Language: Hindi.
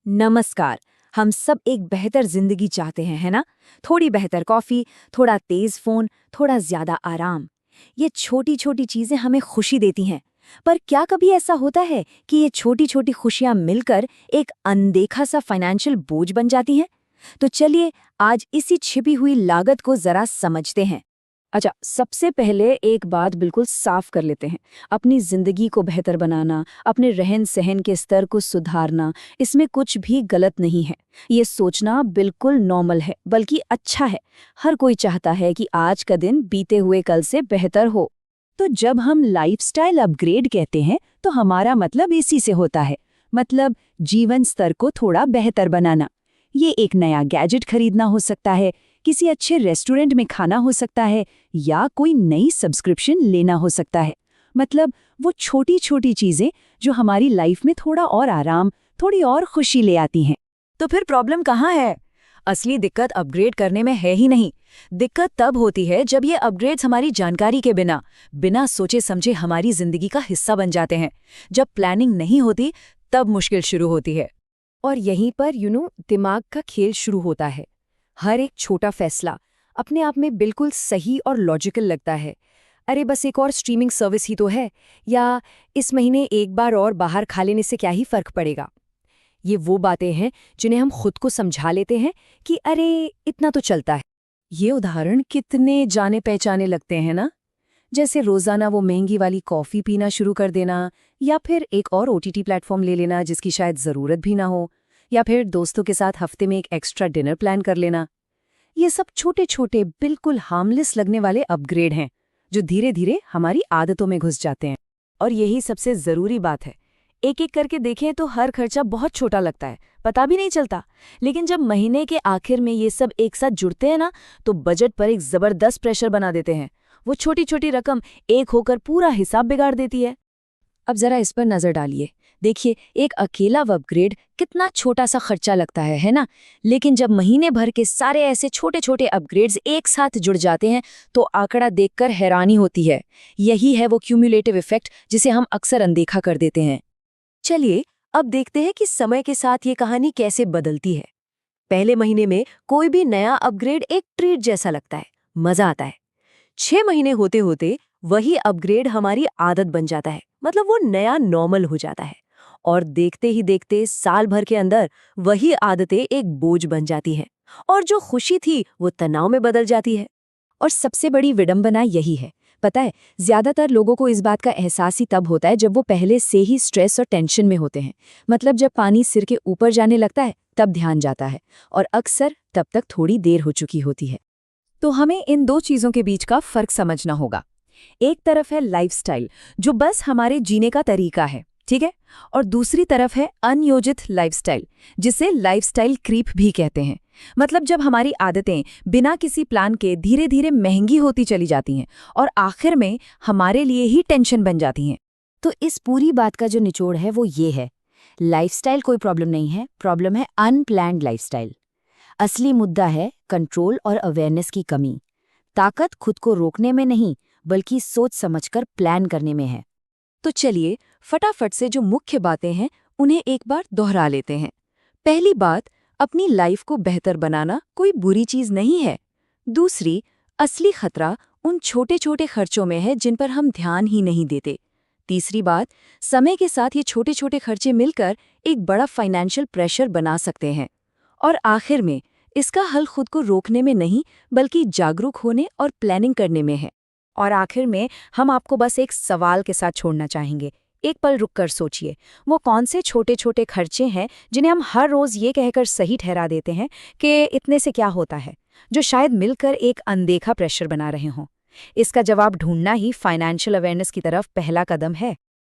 नमस्कार। हम सब एक बेहतर जिंदगी चाहते हैं, है ना? थोड़ी बेहतर कॉफी, थोड़ा तेज फोन, थोड़ा ज्यादा आराम। ये छोटी छोटी चीजें हमें खुशी देती हैं। पर क्या कभी ऐसा होता है कि ये छोटी छोटी खुशियां मिलकर एक अनदेखा सा फाइनेंशियल बोझ बन जाती हैं? तो चलिए आज इसी छिपी हुई लागत को जरा समझते हैं। अच्छा, सबसे पहले एक बात बिल्कुल साफ कर लेते हैं। अपनी जिंदगी को बेहतर बनाना, अपने रहन सहन के स्तर को सुधारना, इसमें कुछ भी गलत नहीं है। ये सोचना बिल्कुल नॉर्मल है, बल्कि अच्छा है। हर कोई चाहता है कि आज का दिन बीते हुए कल से बेहतर हो। तो जब हम लाइफस्टाइल अपग्रेड कहते हैं तो हमारा मतलब इसी से होता है। मतलब जीवन स्तर को थोड़ा बेहतर बनाना। ये एक नया गैजेट खरीदना हो सकता है, किसी अच्छे रेस्टोरेंट में खाना हो सकता है, या कोई नई सब्सक्रिप्शन लेना हो सकता है। मतलब वो छोटी छोटी चीजें जो हमारी लाइफ में थोड़ा और आराम, थोड़ी और खुशी ले आती हैं। तो फिर प्रॉब्लम कहाँ है? असली दिक्कत अपग्रेड करने में है ही नहीं। दिक्कत तब होती है जब ये अपग्रेड्स हमारी जानकारी के बिना बिना सोचे समझे हमारी जिंदगी का हिस्सा बन जाते हैं। जब प्लानिंग नहीं होती तब मुश्किल शुरू होती है। और यहीं पर दिमाग का खेल शुरू होता है। हर एक छोटा फैसला अपने आप में बिल्कुल सही और लॉजिकल लगता है। अरे बस एक और स्ट्रीमिंग सर्विस ही तो है, या इस महीने एक बार और बाहर खा लेने से क्या ही फर्क पड़ेगा। ये वो बातें हैं जिन्हें हम खुद को समझा लेते हैं कि अरे इतना तो चलता है। ये उदाहरण कितने जाने पहचाने लगते हैं ना? जैसे रोजाना वो महंगी वाली कॉफी पीना शुरू कर देना, या फिर एक और ओटीटी प्लेटफॉर्म ले लेना जिसकी शायद जरूरत भी ना हो, या फिर दोस्तों के साथ हफ्ते में एक एक्स्ट्रा डिनर प्लान कर लेना। ये सब छोटे छोटे बिल्कुल हार्मलेस लगने वाले अपग्रेड हैं जो धीरे धीरे हमारी आदतों में घुस जाते हैं। और यही सबसे जरूरी बात है। एक एक करके देखें तो हर खर्चा बहुत छोटा लगता है, पता भी नहीं चलता। लेकिन जब महीने के आखिर में ये सब एक साथ जुड़ते हैं ना, तो बजट पर एक जबरदस्त प्रेशर बना देते हैं। वो छोटी छोटी रकम एक होकर पूरा हिसाब बिगाड़ देती है। अब जरा इस पर नजर डालिए। देखिए, एक अकेला अपग्रेड कितना छोटा सा खर्चा लगता है ना? लेकिन जब महीने भर के सारे ऐसे छोटे छोटे अपग्रेड्स एक साथ जुड़ जाते हैं तो आंकड़ा देखकर हैरानी होती है। यही है वो क्यूमुलेटिव इफेक्ट जिसे हम अक्सर अनदेखा कर देते हैं। चलिए अब देखते हैं कि समय के साथ ये कहानी कैसे बदलती है। पहले महीने में कोई भी नया अपग्रेड एक ट्रीट जैसा लगता है, मजा आता है। 6 महीने होते होते वही अपग्रेड हमारी आदत बन जाता है, मतलब वो नया नॉर्मल हो जाता है। और देखते ही देखते साल भर के अंदर वही आदतें एक बोझ बन जाती हैं, और जो खुशी थी वो तनाव में बदल जाती है। और सबसे बड़ी विडंबना यही है, पता है, ज्यादातर लोगों को इस बात का एहसास ही तब होता है जब वो पहले से ही स्ट्रेस और टेंशन में होते हैं। मतलब जब पानी सिर के ऊपर जाने लगता है तब ध्यान जाता है, और अक्सर तब तक थोड़ी देर हो चुकी होती है। तो हमें इन दो चीजों के बीच का फर्क समझना होगा। एक तरफ है लाइफस्टाइल जो बस हमारे जीने का तरीका है, ठीक है? और दूसरी तरफ है अनियोजित लाइफस्टाइल, जिसे लाइफस्टाइल क्रीप भी कहते हैं। मतलब जब हमारी आदतें बिना किसी प्लान के धीरे धीरे महंगी होती चली जाती हैं और आखिर में हमारे लिए ही टेंशन बन जाती हैं। तो इस पूरी बात का जो निचोड़ है वो ये है, लाइफस्टाइल कोई प्रॉब्लम नहीं है, प्रॉब्लम है अनप्लान्ड लाइफस्टाइल। असली मुद्दा है कंट्रोल और अवेयरनेस की कमी। ताकत खुद को रोकने में नहीं, बल्कि सोच समझकर प्लान करने में है। तो चलिए फटाफट से जो मुख्य बातें हैं उन्हें एक बार दोहरा लेते हैं। पहली बात, अपनी लाइफ को बेहतर बनाना कोई बुरी चीज नहीं है। दूसरी, असली खतरा उन छोटे छोटे खर्चों में है जिन पर हम ध्यान ही नहीं देते। तीसरी बात, समय के साथ ये छोटे छोटे खर्चे मिलकर एक बड़ा फाइनेंशियल प्रेशर बना सकते हैं। और आखिर में, इसका हल खुद को रोकने में नहीं, बल्कि जागरूक होने और प्लानिंग करने में है। और आखिर में हम आपको बस एक सवाल के साथ छोड़ना चाहेंगे। एक पल रुककर सोचिए, वो कौन से छोटे छोटे खर्चे हैं जिन्हें हम हर रोज ये कहकर सही ठहरा देते हैं कि इतने से क्या होता है, जो शायद मिलकर एक अनदेखा प्रेशर बना रहे हों। इसका जवाब ढूंढना ही फाइनेंशियल अवेयरनेस की तरफ पहला कदम है।